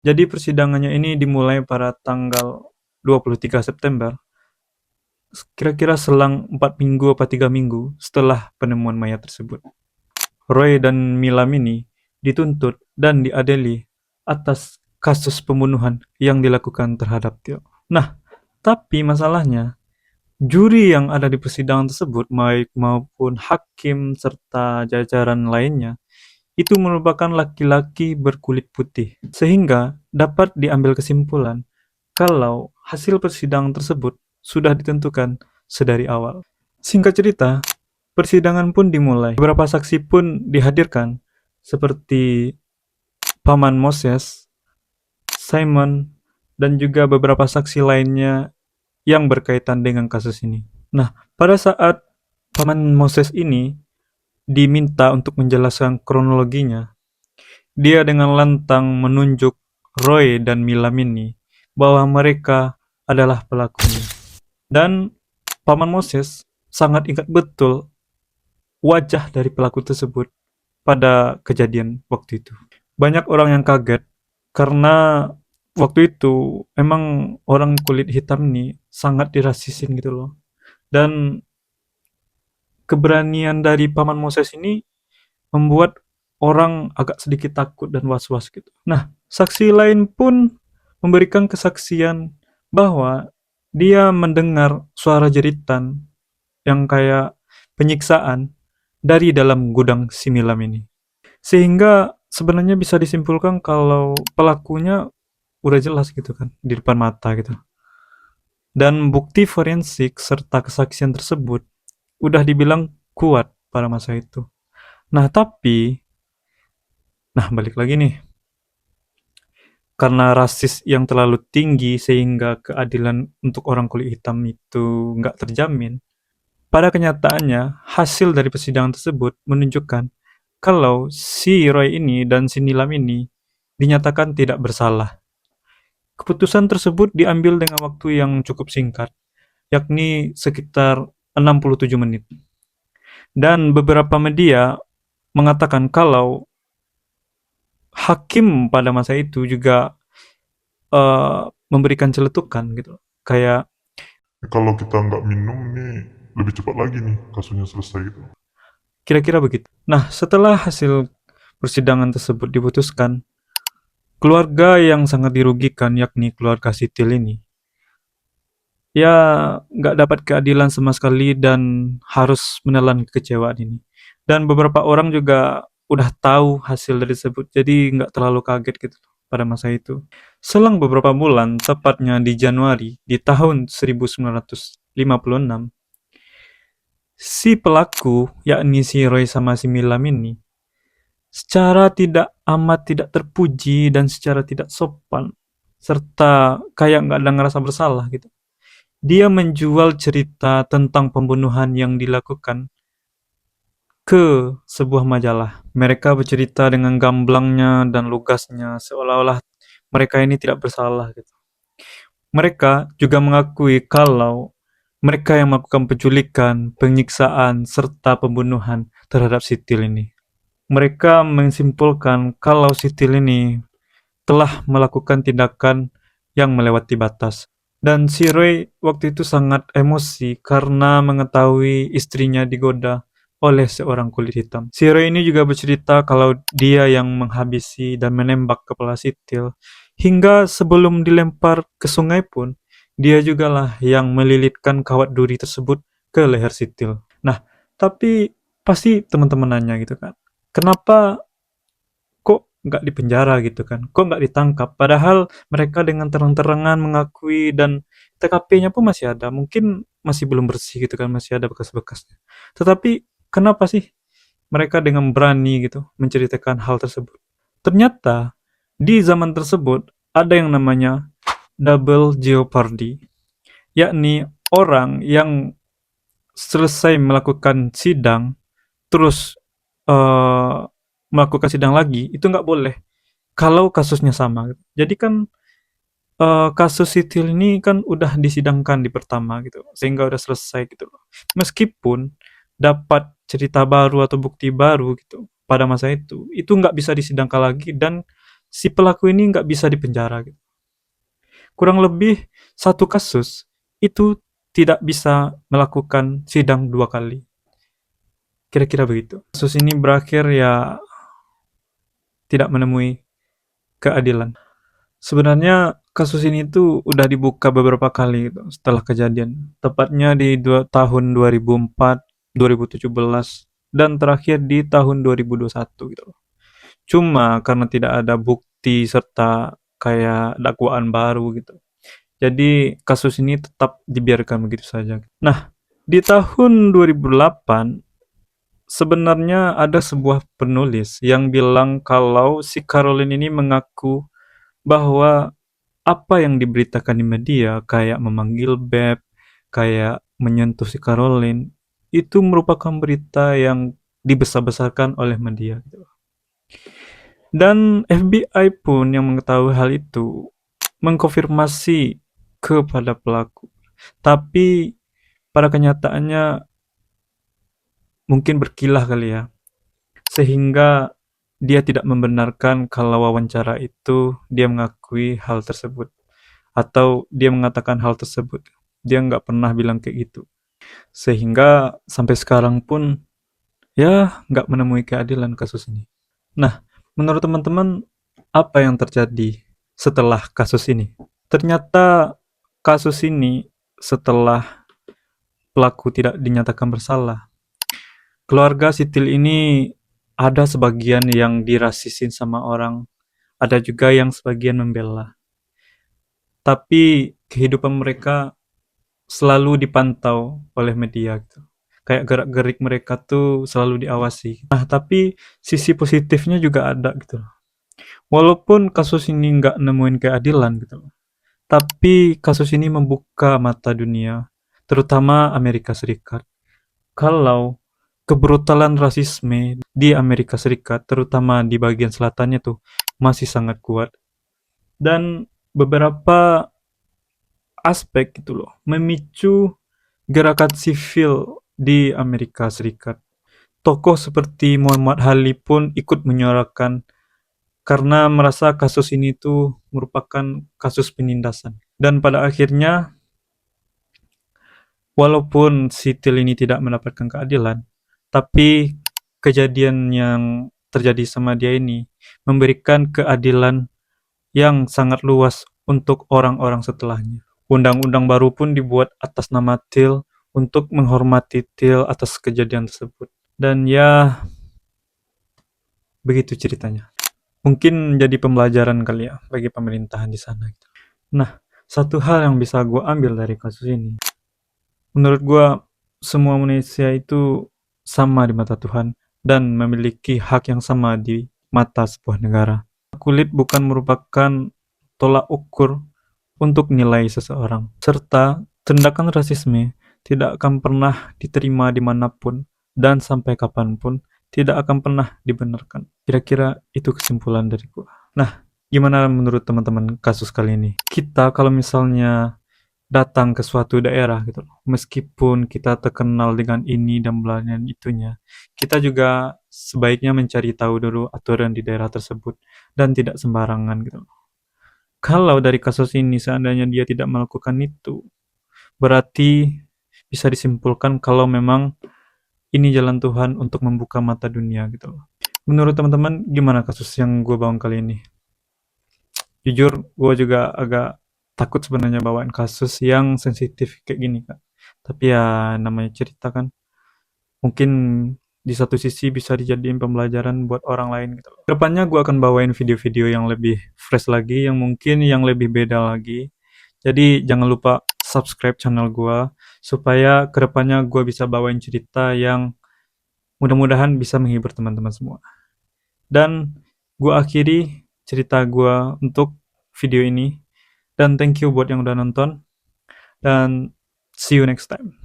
Jadi persidangannya ini dimulai pada tanggal 23 September, kira-kira selang 4 minggu atau 3 minggu setelah penemuan mayat tersebut. Roy dan Milamini dituntut dan diadili atas kasus pembunuhan yang dilakukan terhadap Tio. Nah, tapi masalahnya, juri yang ada di persidangan tersebut, baik maupun hakim serta jajaran lainnya, itu merupakan laki-laki berkulit putih, sehingga dapat diambil kesimpulan kalau hasil persidangan tersebut sudah ditentukan sedari awal. Singkat cerita, persidangan pun dimulai. Beberapa saksi pun dihadirkan, seperti Paman Moses, Simon, dan juga beberapa saksi lainnya yang berkaitan dengan kasus ini. Nah, pada saat Paman Moses ini diminta untuk menjelaskan kronologinya, dia dengan lantang menunjuk Roy dan Milamini bahwa mereka adalah pelakunya. Dan Paman Moses sangat ingat betul wajah dari pelaku tersebut pada kejadian waktu itu. Banyak orang yang kaget karena waktu itu emang orang kulit hitam ini sangat dirasisin gitu loh. Dan keberanian dari Paman Moses ini membuat orang agak sedikit takut dan was-was gitu. Nah, saksi lain pun memberikan kesaksian bahwa dia mendengar suara jeritan yang kayak penyiksaan dari dalam gudang si Milam ini. Sehingga sebenarnya bisa disimpulkan kalau pelakunya udah jelas gitu kan di depan mata gitu. Dan bukti forensik serta kesaksian tersebut udah dibilang kuat pada masa itu. Nah, tapi balik lagi nih. Karena rasis yang terlalu tinggi sehingga keadilan untuk orang kulit hitam itu nggak terjamin. Pada kenyataannya, hasil dari persidangan tersebut menunjukkan kalau si Roy ini dan si Nilam ini dinyatakan tidak bersalah. Keputusan tersebut diambil dengan waktu yang cukup singkat, yakni sekitar 67 menit. Dan beberapa media mengatakan kalau hakim pada masa itu juga memberikan celetukan gitu. Kayak Kalau kita nggak minum nih, lebih cepat lagi nih kasusnya selesai gitu. kira-kira begitu. Nah, setelah hasil persidangan tersebut diputuskan, keluarga yang sangat dirugikan, yakni keluarga Sitil ini, ya nggak dapat keadilan sama sekali dan harus menelan kekecewaan ini. Dan beberapa orang juga udah tahu hasil dari tersebut, jadi nggak terlalu kaget gitu pada masa itu. Selang beberapa bulan, tepatnya di Januari di tahun 1956, si pelaku, yakni si Roy sama si Milam ini, secara tidak terpuji dan secara tidak sopan, serta kayak nggak ada ngerasa bersalah gitu. Dia menjual cerita tentang pembunuhan yang dilakukan ke sebuah majalah. Mereka bercerita dengan gamblangnya dan lugasnya, seolah-olah mereka ini tidak bersalah gitu. Mereka juga mengakui kalau mereka yang melakukan penculikan, penyiksaan, serta pembunuhan terhadap Sitil ini. Mereka menyimpulkan kalau Sitil ini telah melakukan tindakan yang melewati batas. Dan si Roy waktu itu sangat emosi karena mengetahui istrinya digoda oleh seorang kulit hitam. Si Roy ini juga bercerita kalau dia yang menghabisi dan menembak kepala Sitil. Hingga sebelum dilempar ke sungai pun, dia jugalah yang melilitkan kawat duri tersebut ke leher Sitil. Nah, tapi pasti teman-teman nanya gitu kan, kenapa kok nggak dipenjara gitu kan, kok nggak ditangkap, padahal mereka dengan terang-terangan mengakui dan TKP-nya pun masih ada, mungkin masih belum bersih gitu kan, masih ada bekas-bekasnya, tetapi kenapa sih mereka dengan berani gitu menceritakan hal tersebut. Ternyata di zaman tersebut ada yang namanya double jeopardy, yakni orang yang selesai melakukan sidang terus eh, melakukan sidang lagi itu nggak boleh kalau kasusnya sama. Jadi kan kasus Sitil ini kan udah disidangkan di pertama gitu, sehingga udah selesai gitu loh. Meskipun dapat cerita baru atau bukti baru gitu pada masa itu nggak bisa disidangkan lagi dan si pelaku ini nggak bisa dipenjara gitu. Kurang lebih satu kasus itu tidak bisa melakukan sidang 2 kali. Kira-kira begitu. Kasus ini berakhir ya tidak menemui keadilan. Sebenarnya kasus ini tuh udah dibuka beberapa kali gitu, setelah kejadian. Tepatnya di tahun 2004, 2017, dan terakhir di tahun 2021 gitu loh. Cuma karena tidak ada bukti serta kayak dakwaan baru gitu. Jadi kasus ini tetap dibiarkan begitu saja. Nah, di tahun 2008 sebenarnya ada sebuah penulis yang bilang kalau si Caroline ini mengaku bahwa apa yang diberitakan di media kayak memanggil Beb, kayak menyentuh si Caroline, itu merupakan berita yang dibesar-besarkan oleh media gitu. Dan FBI pun yang mengetahui hal itu mengkonfirmasi kepada pelaku. Tapi pada kenyataannya mungkin berkilah kali ya. Sehingga dia tidak membenarkan kalau wawancara itu dia mengakui hal tersebut. Atau dia mengatakan hal tersebut. Dia nggak pernah bilang kayak gitu. Sehingga sampai sekarang pun ya nggak menemui keadilan kasus ini. Nah, menurut teman-teman apa yang terjadi setelah kasus ini? Ternyata kasus ini setelah pelaku tidak dinyatakan bersalah, keluarga Sitil ini ada sebagian yang dirasisin sama orang, ada juga yang sebagian membela. Tapi kehidupan mereka selalu dipantau oleh media gitu. Kayak gerak-gerik mereka tuh selalu diawasi. Nah, tapi sisi positifnya juga ada gitu loh. Walaupun kasus ini nggak nemuin keadilan gitu loh. Tapi kasus ini membuka mata dunia, terutama Amerika Serikat. Kalau kebrutalan rasisme di Amerika Serikat, terutama di bagian selatannya tuh, masih sangat kuat. Dan beberapa aspek gitu loh, memicu gerakan sivil di Amerika Serikat. Tokoh seperti Muhammad Ali pun ikut menyuarakan karena merasa kasus ini tuh merupakan kasus penindasan. Dan pada akhirnya, walaupun Sitil ini tidak mendapatkan keadilan, tapi kejadian yang terjadi sama dia ini memberikan keadilan yang sangat luas untuk orang-orang setelahnya. Undang-undang baru pun dibuat atas nama Til untuk menghormati Til atas kejadian tersebut. Dan ya, begitu ceritanya. Mungkin jadi pembelajaran kali ya bagi pemerintahan di sana. Nah, satu hal yang bisa gue ambil dari kasus ini, menurut gue semua manusia itu sama di mata Tuhan dan memiliki hak yang sama di mata sebuah negara. Kulit bukan merupakan tolak ukur untuk nilai seseorang, serta tindakan rasisme tidak akan pernah diterima dimanapun dan sampai kapanpun tidak akan pernah dibenarkan. Kira-kira itu kesimpulan dari gua. Nah, gimana menurut teman-teman kasus kali ini? Kita kalau misalnya datang ke suatu daerah gitu loh, meskipun kita terkenal dengan ini dan belahan itunya, kita juga sebaiknya mencari tahu dulu aturan di daerah tersebut dan tidak sembarangan gitu loh. Kalau dari kasus ini seandainya dia tidak melakukan itu, berarti bisa disimpulkan kalau memang ini jalan Tuhan untuk membuka mata dunia gitu loh. Menurut teman-teman gimana kasus yang gue bawa kali ini? Jujur gue juga agak takut sebenarnya bawain kasus yang sensitif kayak gini kan. Tapi ya namanya cerita kan. Mungkin di satu sisi bisa dijadiin pembelajaran buat orang lain gitu loh. Kedepannya gue akan bawain video-video yang lebih fresh lagi, yang mungkin yang lebih beda lagi. Jadi jangan lupa subscribe channel gue supaya kedepannya gue bisa bawain cerita yang mudah-mudahan bisa menghibur teman-teman semua. Dan gue akhiri cerita gue untuk video ini. Dan thank you buat yang udah nonton. Dan see you next time.